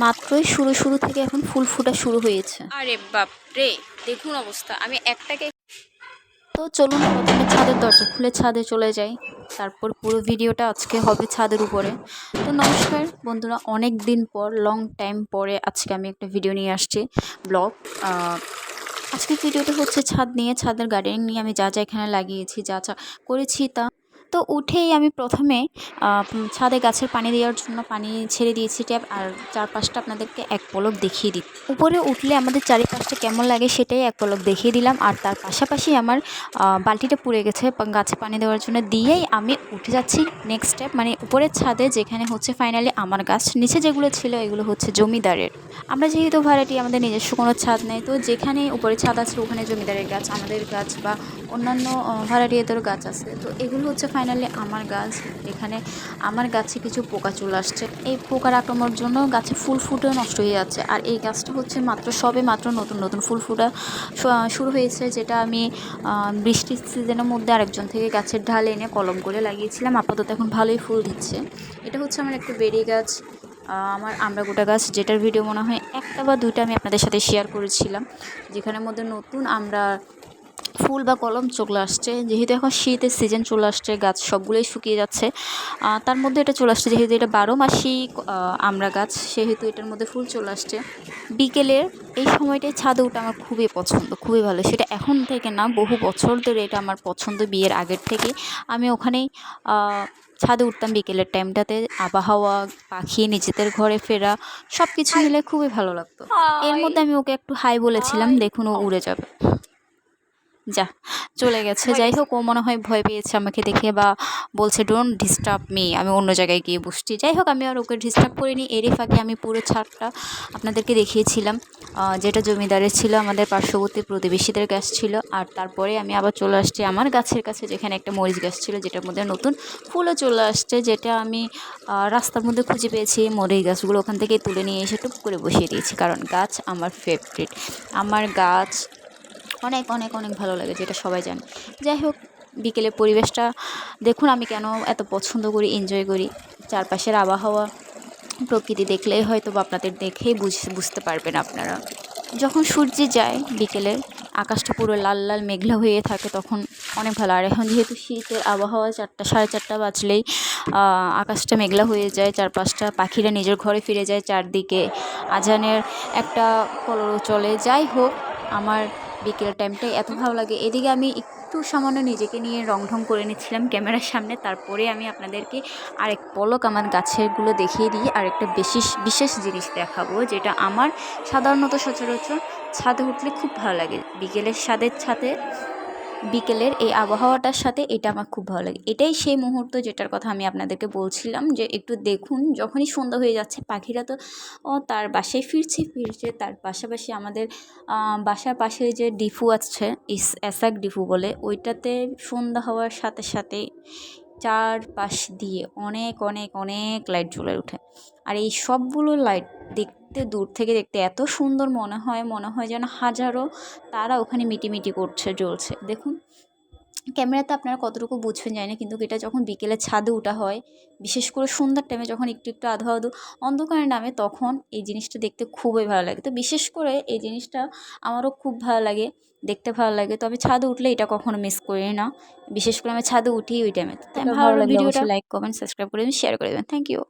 মাত্রই শুরু থেকে এখন ফুল ফোটা শুরু হয়েছে। আরে বাপ রে, দেখুন অবস্থা। আমি একটাকে তো চলুন প্রথমে ছাদের দরজা খুলে ছাদে চলে যাই, তারপর পুরো ভিডিওটা আজকে হবে ছাদের উপরে। তো নমস্কার বন্ধুরা, অনেক দিন পর, লং টাইম পরে আজকে আমি একটা ভিডিও নিয়ে আসছি, ব্লগ। আজকের ভিডিওটা হচ্ছে ছাদ নিয়ে, ছাদের গার্ডেনিং নিয়ে। আমি যা যা এখানে লাগিয়েছি, যা যা করেছি তা। তো উঠেই আমি প্রথমে ছাদে গাছের পানি দেওয়ার জন্য পানি ছেড়ে দিয়েছি ট্যাপ, আর চারপাশটা আপনাদেরকে এক পলক দেখিয়ে দিই। উপরে উঠলে আমাদের চারিপাশটা কেমন লাগে সেটাই এক পলক দেখিয়ে দিলাম। আর তার পাশাপাশি আমার বালতিটা পুড়ে গেছে গাছে পানি দেওয়ার জন্য, দিয়েই আমি উঠে যাচ্ছি নেক্সট স্টেপ, মানে উপরের ছাদে, যেখানে হচ্ছে ফাইনালি আমার গাছ। নিচে যেগুলো ছিল এগুলো হচ্ছে জমিদারের। আমরা যেহেতু ভাড়াটি, আমাদের নিজস্ব কোনো ছাদ নেই, তো যেখানে উপরে ছাদ আছে ওখানে জমিদারের গাছ, আমাদের গাছ বা অন্যান্য ভাড়াটিয়াদের গাছ আছে। তো এগুলো হচ্ছে ফাইনালি আমার গাছ। এখানে আমার গাছে কিছু পোকা চলে আসছে, এই পোকার আক্রমণের জন্য গাছে ফুল ফুটে নষ্ট হয়ে যাচ্ছে। আর এই গাছটা হচ্ছে সবে মাত্র নতুন নতুন ফুল ফুটা শুরু হয়েছে, যেটা আমি বৃষ্টির সিজনের মধ্যে আরেকজন থেকে গাছের ঢাল এনে কলম করে লাগিয়েছিলাম। আপাতত এখন ভালোই ফুল দিচ্ছে। এটা হচ্ছে আমার একটা বেরি গাছ, আমার আমড়াগোটা গাছ, যেটার ভিডিও মনে হয় একটা বা দুইটা আমি আপনাদের সাথে শেয়ার করেছিলাম, যেখানের মধ্যে নতুন আমরা ফুল বা কলম চলে আসছে। যেহেতু এখন শীতের সিজন চলে আসছে, গাছ সবগুলোই শুকিয়ে যাচ্ছে, তার মধ্যে এটা চলে আসছে, যেহেতু এটা 12 মাসি আমড়া গাছ, সেহেতু এটার মধ্যে ফুল চলে আসছে। বিকেলের এই সময়টায় ছাদে ওঠা আমার খুবই পছন্দ, খুবই ভালো। সেটা এখন থেকে না, বহু বছর ধরে এটা আমার পছন্দ, বিয়ের আগের থেকে আমি ওখানেই ছাদে উঠতাম বিকেলের টাইমটাতে। আবহাওয়া, পাখি, নিজেদের ঘরে ফেরা, সব কিছু মিলে খুবই ভালো লাগতো। এর মধ্যে আমি ওকে একটু হাই বলেছিলাম, দেখুন ও উড়ে যাবে, যা চলে গেছে। যাই হোক, ও মনে হয় ভয় পেয়েছে আমাকে দেখে, বা বলছে ডোন্ট ডিস্টার্ব মি, আমি অন্য জায়গায় গিয়ে বসছি। যাই হোক, আমি আর ওকে ডিস্টার্ব করিনি। এরই ফাঁকে আমি পুরো ছাদটা আপনাদেরকে দেখিয়েছিলাম, যেটা জমিদারের ছিল, আমাদের পার্শ্ববর্তী প্রতিবেশীদের গাছ ছিল। আর তারপরে আমি আবার চলে আসছি আমার গাছের কাছে, যেখানে একটা মরিচ গাছ ছিল, যেটার মধ্যে নতুন ফুলও চলে আসছে, যেটা আমি রাস্তার মধ্যে খুঁজে পেয়েছি। মরিচ গাছগুলো ওখান থেকে তুলে নিয়ে এসে টুপ করে বসিয়ে দিয়েছি, কারণ গাছ আমার ফেভারিট। আমার গাছ অনেক অনেক অনেক ভালো লাগে, যেটা সবাই জানে। যাই হোক, বিকেলের পরিবেশটা দেখুন আমি কেন এত পছন্দ করি, এনজয় করি। চারপাশের আবহাওয়া, প্রকৃতি দেখলেই হয়তো বা আপনাদের দেখেই বুঝতে পারবেন আপনারা। যখন সূর্য যায় বিকেলের, আকাশটা পুরো লাল লাল মেঘলা হয়ে থাকে, তখন অনেক ভালো। আর এখন যেহেতু শীতের আবহাওয়া, 4টা 4:30 বাজলেই আকাশটা মেঘলা হয়ে যায়, চারপাশটা, পাখিরা নিজের ঘরে ফিরে যায়, চারদিকে আজানের একটা কলরব চলে। যাই হোক, আমার বিকেল টাইমটাই এত ভালো লাগে। এদিকে আমি একটু সামান্য নিজেকে নিয়ে রং করে নিচ্ছিলাম ক্যামেরার সামনে, তারপরে আমি আপনাদেরকে আরেক পলক আমার গাছেরগুলো দেখিয়ে দিয়ে আরেকটা বিশেষ জিনিস দেখাবো, যেটা আমার সাধারণত সচরাচর ছাদে উঠলে খুব ভালো লাগে। বিকেলের এই আবহাওয়াটার সাথে এটা আমার খুব ভালো লাগে। এটাই সেই মুহূর্ত যেটার কথা আমি আপনাদেরকে বলছিলাম, যে একটু দেখুন, যখনই সন্ধ্যা হয়ে যাচ্ছে পাখিরা তো তার বাসায় ফিরছে, তার পাশাপাশি আমাদের বাসার পাশে যে ডিফু আছে, এসাক ডিফু বলে, ওইটাতে সন্ধ্যা হওয়ার সাথে সাথে চারপাশ দিয়ে অনেক অনেক অনেক লাইট জ্বলে ওঠে। আর এই সবগুলো লাইট দেখতে, দূর থেকে দেখতে এত সুন্দর মনে হয় যেন হাজারো তারা ওখানে মিটিমিটি করছে, জ্বলছে। দেখুন, ক্যামেরাতে আপনারা কতটুকু বুঝবেন জানি না, কিন্তু এটা যখন বিকেলে ছাদে ওঠা হয়, বিশেষ করে সন্ধ্যার টাইমে যখন একটু একটু আধো আধো অন্ধকারে নামে, তখন এই জিনিসটা দেখতে খুবই ভালো লাগে। তো বিশেষ করে এই জিনিসটা আমারও খুব ভালো লাগে, দেখতে ভালো লাগে। তো আমি ছাদে উঠলে এটা কখনো মিস করি না, বিশেষ করে আমি ছাদে উঠি ওই টাইমে। তো ভালো লাগলে ভিডিওটা লাইক, কমেন্ট, সাবস্ক্রাইব করে দেবেন, শেয়ার করে দেবেন। Thank you.